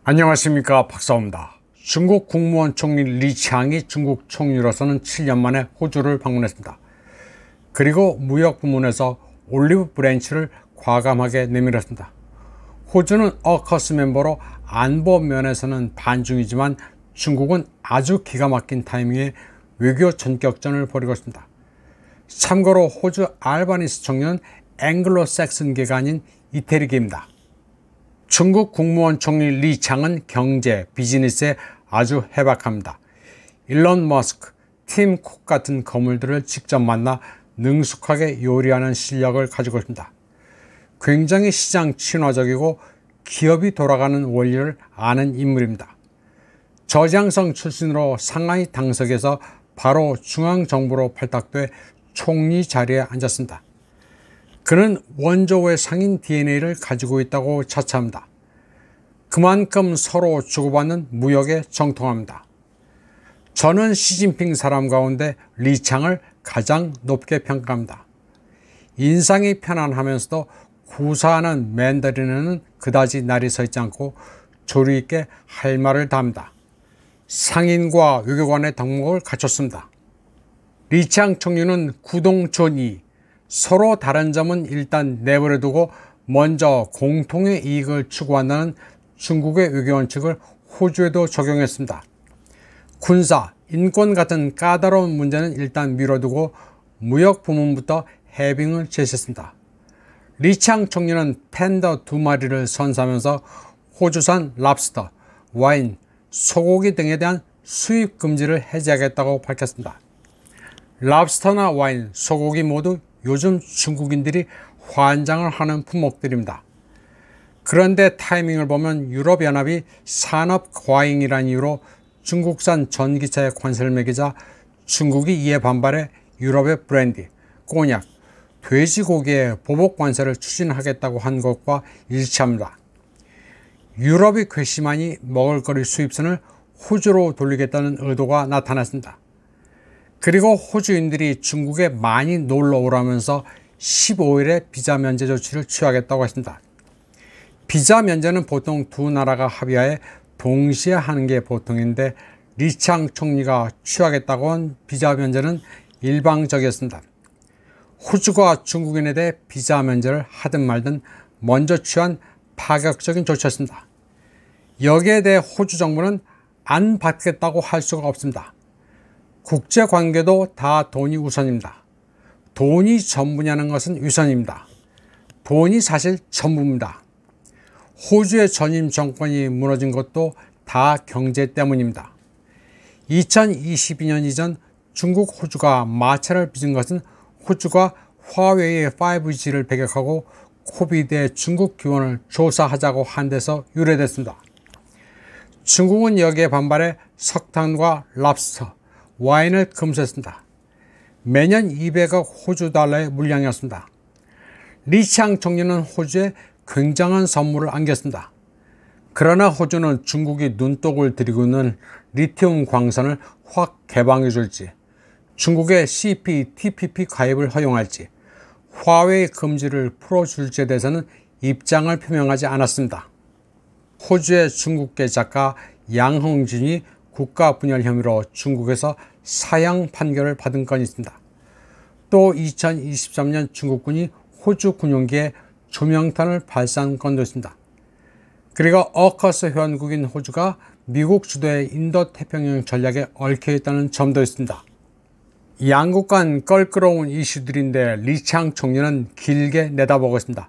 안녕하십니까, 박사오입니다. 중국 국무원 총리 리창이 중국 총리로서는 7년 만에 호주를 방문했습니다. 그리고 무역 부문에서 올리브 브랜치를 과감하게 내밀었습니다. 호주는 어커스 멤버로 안보 면에서는 반중이지만 중국은 아주 기가 막힌 타이밍에 외교 전격전을 벌이고 있습니다. 참고로 호주 알바니스 총리는 앵글로색슨계가 아닌 이태리계입니다. 중국 국무원 총리 리창은 경제, 비즈니스에 아주 해박합니다. 일론 머스크, 팀 쿡 같은 거물들을 직접 만나 능숙하게 요리하는 실력을 가지고 있습니다. 굉장히 시장 친화적이고 기업이 돌아가는 원리를 아는 인물입니다. 저장성 출신으로 상하이 당석에서 바로 중앙정부로 발탁돼 총리 자리에 앉았습니다. 그는 원조 상인 DNA를 가지고 있다고 자처합니다. 그만큼 서로 주고받는 무역에 정통합니다. 저는 시진핑 사람 가운데 리창을 가장 높게 평가합니다. 인상이 편안하면서도 구사하는 맨더린에는 그다지 날이 서 있지 않고 조리 있게 할 말을 다 합니다. 상인과 외교관의 덕목을 갖췄습니다. 리창 총리는 구동존이 서로 다른 점은 일단 내버려두고 먼저 공통의 이익을 추구한다는 중국의 외교 원칙을 호주에도 적용했습니다. 군사, 인권 같은 까다로운 문제는 일단 미뤄두고 무역 부문부터 해빙을 제시했습니다. 리창 총리는 팬더 2마리를 선사하면서 호주산 랍스터, 와인, 소고기 등에 대한 수입 금지를 해제하겠다고 밝혔습니다. 랍스터나 와인, 소고기 모두 요즘 중국인들이 환장을 하는 품목들입니다. 그런데 타이밍을 보면 유럽연합이 산업과잉이라는 이유로 중국산 전기차에 관세를 매기자 중국이 이에 반발해 유럽의 브랜디, 꼬냑, 돼지고기에 보복 관세를 추진하겠다고 한 것과 일치합니다. 유럽이 괘씸하니 먹을거리 수입선을 호주로 돌리겠다는 의도가 나타났습니다. 그리고 호주인들이 중국에 많이 놀러 오라면서 15일에 비자 면제 조치를 취하겠다고 했습니다. 비자 면제는 보통 두 나라가 합의하에 동시에 하는 게 보통인데 리창 총리가 취하겠다고 한 비자 면제는 일방적이었습니다. 호주가 중국인에 대해 비자 면제를 하든 말든 먼저 취한 파격적인 조치였습니다. 여기에 대해 호주 정부는 안 받겠다고 할 수가 없습니다. 국제관계도 다 돈이 우선입니다. 돈이 전부냐는 것은 위선입니다. 돈이 사실 전부입니다. 호주의 전임 정권이 무너진 것도 다 경제 때문입니다. 2022년 이전 중국 호주가 마찰을 빚은 것은 호주가 화웨이의 5G를 배격하고 코비드의 중국 기원을 조사하자고 한 데서 유래됐습니다. 중국은 여기에 반발해 석탄과 랍스터, 와인을 금수했습니다. 매년 200억 호주 달러의 물량이었습니다. 리창 총리는 호주에 굉장한 선물을 안겼습니다. 그러나 호주는 중국이 눈독을 들이고 있는 리튬 광선을 확 개방해 줄지, 중국의 CPTPP 가입을 허용할지, 화웨이 금지를 풀어줄지에 대해서는 입장을 표명하지 않았습니다. 호주의 중국계 작가 양홍진이 국가 분열 혐의로 중국에서 사형 판결을 받은 건이 있습니다. 또 2023년 중국군이 호주 군용기에 조명탄을 발사한 건도 있습니다. 그리고 어커스 회원국인 호주가 미국 주도의 인도태평양 전략에 얽혀있다는 점도 있습니다. 양국 간 껄끄러운 이슈들인데 리창 총리는 길게 내다보고 있습니다.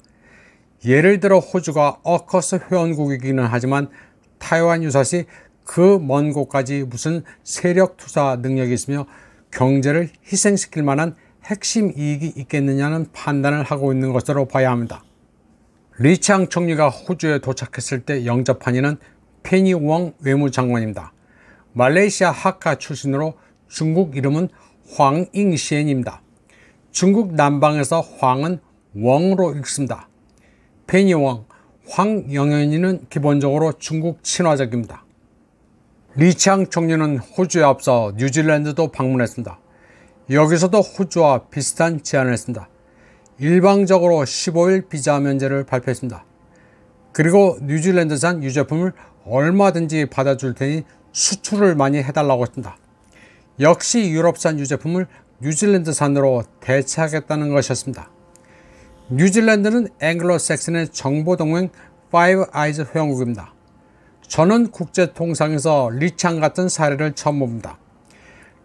예를 들어 호주가 어커스 회원국이기는 하지만 타이완 유사시 그 먼 곳까지 무슨 세력 투사 능력이 있으며 경제를 희생시킬 만한 핵심 이익이 있겠느냐는 판단을 하고 있는 것으로 봐야 합니다. 리창 총리가 호주에 도착했을 때 영접한 이는 페니 웡 외무장관입니다. 말레이시아 하카 출신으로 중국 이름은 황잉시엔입니다. 중국 남방에서 황은 웡으로 읽습니다. 페니 웡, 황영현이는 기본적으로 중국 친화적입니다. 리창 총리는 호주에 앞서 뉴질랜드도 방문했습니다. 여기서도 호주와 비슷한 제안을 했습니다. 일방적으로 15일 비자 면제를 발표했습니다. 그리고 뉴질랜드산 유제품을 얼마든지 받아줄 테니 수출을 많이 해달라고 했습니다. 역시 유럽산 유제품을 뉴질랜드산으로 대체하겠다는 것이었습니다. 뉴질랜드는 앵글로색슨의 정보동맹 파이브 아이즈 회원국입니다. 저는 국제통상에서 리창 같은 사례를 처음 봅니다.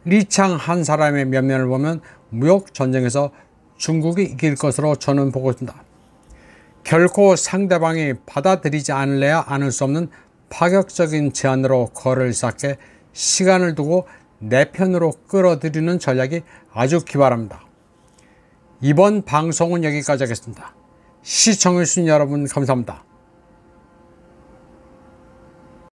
리창 한 사람의 면면을 보면 무역전쟁에서 중국이 이길 것으로 저는 보고 있습니다. 결코 상대방이 받아들이지 않을래야 않을 수 없는 파격적인 제안으로 거래를 시작해 시간을 두고 내 편으로 끌어들이는 전략이 아주 기발합니다. 이번 방송은 여기까지 하겠습니다. 시청해주신 여러분 감사합니다.